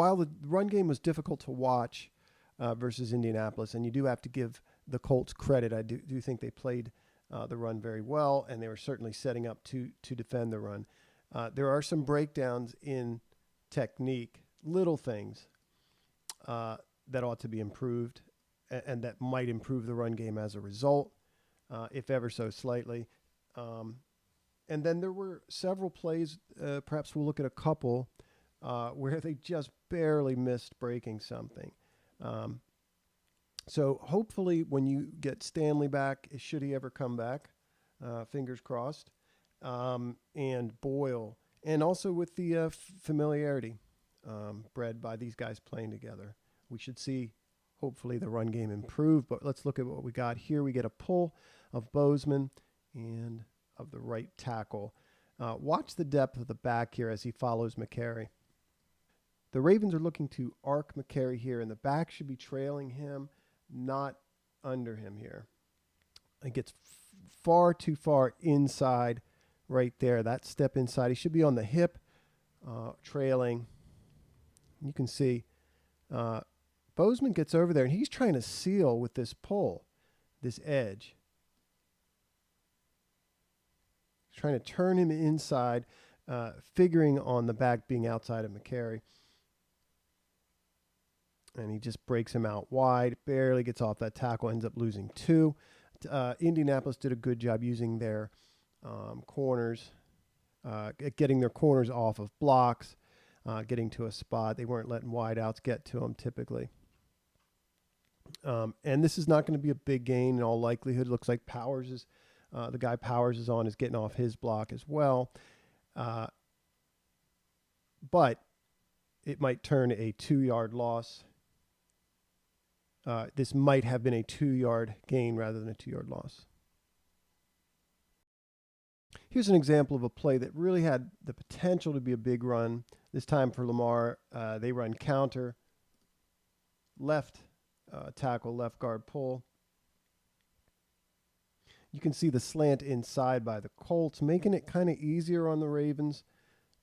while the run game was difficult to watch versus Indianapolis, and you do have to give the Colts credit, I do think they played the run very well, and they were certainly setting up to defend the run. There are some breakdowns in technique, little things that ought to be improved, and that might improve the run game as a result, if ever so slightly. And then there were several plays, perhaps we'll look at a couple, where they just barely missed breaking something. So hopefully when you get Stanley back, should he ever come back, fingers crossed, and Boyle, and also with the familiarity bred by these guys playing together, we should see hopefully the run game improve. But let's look at what we got here. We get a pull of Bozeman and of the right tackle. Watch the depth of the back here as he follows McCary. The Ravens are looking to arc McCary here, and the back should be trailing him, not under him here. It gets far too far inside right there. That step inside. He should be on the hip, trailing. You can see Bozeman gets over there, and he's trying to seal with this pull, this edge. He's trying to turn him inside, figuring on the back being outside of McCary. And he just breaks him out wide, barely gets off that tackle, ends up losing 2. Indianapolis did a good job using their corners, getting their corners off of blocks, getting to a spot. They weren't letting wideouts get to them typically. And this is not going to be a big gain in all likelihood. It looks like Powers is, the guy Powers is on, is getting off his block as well. But it might turn a 2-yard loss. This might have been a 2-yard gain rather than a 2-yard loss. Here's an example of a play that really had the potential to be a big run. This time for Lamar, they run counter, left tackle, left guard pull. You can see the slant inside by the Colts, making it kind of easier on the Ravens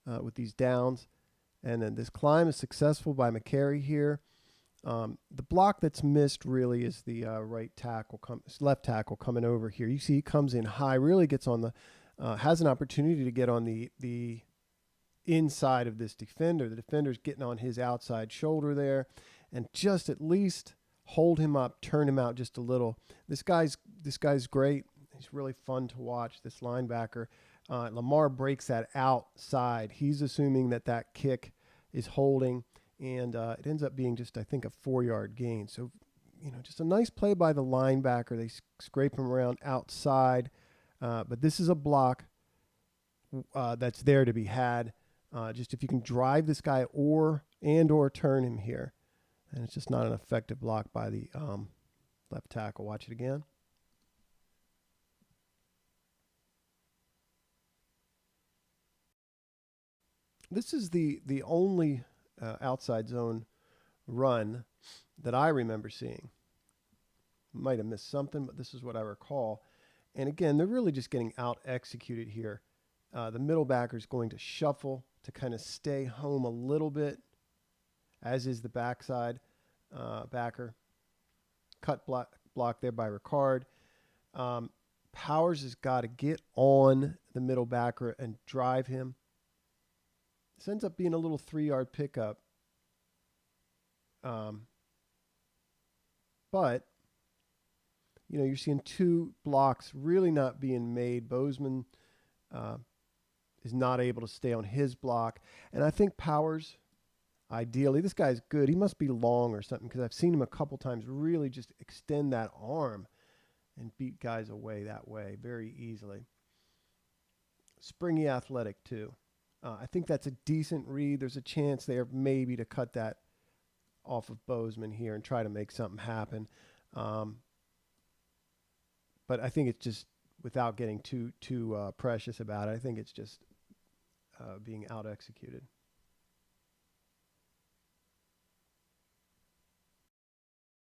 with these downs. And then this climb is successful by McCary here. The block that's missed really is the left tackle coming over here. You see he comes in high, really gets on the, has an opportunity to get on the inside of this defender. The defender's getting on his outside shoulder there, and just at least hold him up, turn him out just a little. This guy's great. He's really fun to watch, this linebacker. Lamar breaks that outside. He's assuming that kick is holding, and it ends up being just, I think, a 4-yard gain. So, just a nice play by the linebacker. They scrape him around outside, but this is a block that's there to be had. Just if you can drive this guy or turn him here, and it's just not an effective block by the left tackle. Watch it again. This is the only outside zone run that I remember seeing. Might have missed something, but this is what I recall. And again, they're really just getting out executed here. The middle backer is going to shuffle to kind of stay home a little bit, as is the backside backer. Cut block there by Ricard. Powers has got to get on the middle backer and drive him. This ends up being a little 3-yard pickup. But, you're seeing 2 blocks really not being made. Bozeman is not able to stay on his block. And I think Powers, ideally, this guy's good. He must be long or something, because I've seen him a couple times really just extend that arm and beat guys away that way very easily. Springy athletic, too. I think that's a decent read. There's a chance there maybe to cut that off of Bozeman here and try to make something happen. But I think it's just, without getting too precious about it, I think it's just being out-executed.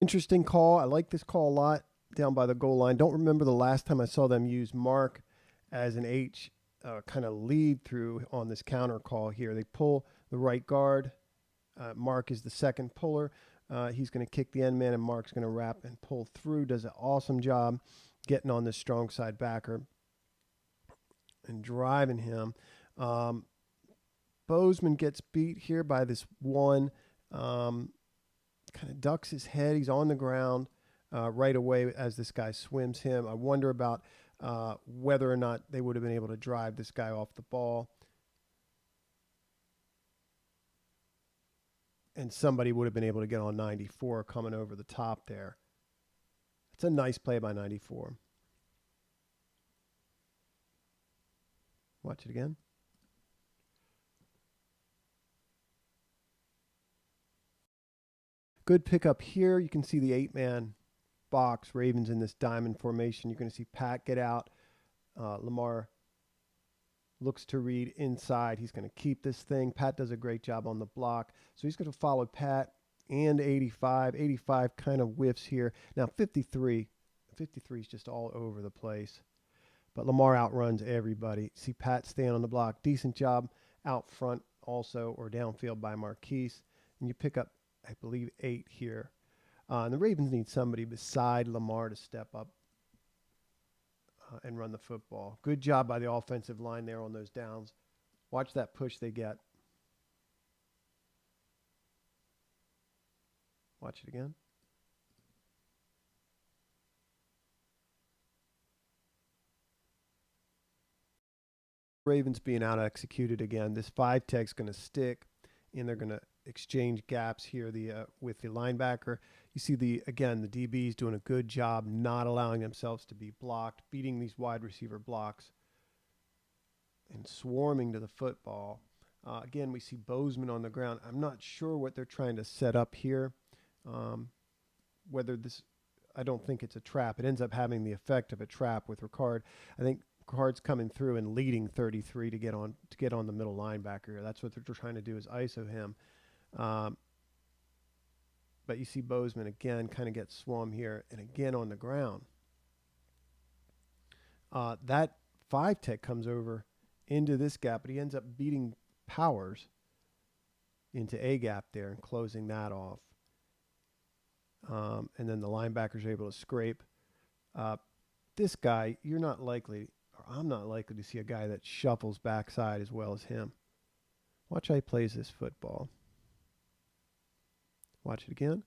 Interesting call. I like this call a lot down by the goal line. Don't remember the last time I saw them use Mark as an kind of lead through on this counter call here. They pull the right guard Mark is the second puller. He's going to kick the end man, and Mark's going to wrap and pull through. Does an awesome job getting on this strong side backer and driving him. Bozeman gets beat here by this one. Kind of ducks his head. He's on the ground right away as this guy swims him. I wonder about whether or not they would have been able to drive this guy off the ball. And somebody would have been able to get on 94 coming over the top there. It's a nice play by 94. Watch it again. Good pickup here. You can see the 8-man box. Ravens in this diamond formation. You're going to see Pat get out. Lamar looks to read inside. He's going to keep this thing. Pat does a great job on the block. So he's going to follow Pat and 85. 85 kind of whiffs here. Now 53. 53 is just all over the place. But Lamar outruns everybody. See Pat staying on the block. Decent job out front also, or downfield by Marquise. And you pick up, I believe, 8 here. And the Ravens need somebody beside Lamar to step up and run the football. Good job by the offensive line there on those downs. Watch that push they get. Watch it again. Ravens being out executed again. This 5-tech's going to stick, and they're going to exchange gaps here with the linebacker. You see the DBs doing a good job not allowing themselves to be blocked, beating these wide receiver blocks and swarming to the football. Again, we see Bozeman on the ground. I'm not sure what they're trying to set up here. Whether this, I don't think it's a trap. It ends up having the effect of a trap with Ricard. I think Ricard's coming through and leading 33 to get on the middle linebacker. That's what they're trying to do, is ISO him. But you see Bozeman again kind of get swum here and again on the ground. That 5-tech comes over into this gap, but he ends up beating Powers into a gap there and closing that off. And then the linebackers are able to scrape. This guy, you're not likely, or I'm not likely to see a guy that shuffles backside as well as him. Watch how he plays this football. Watch it again.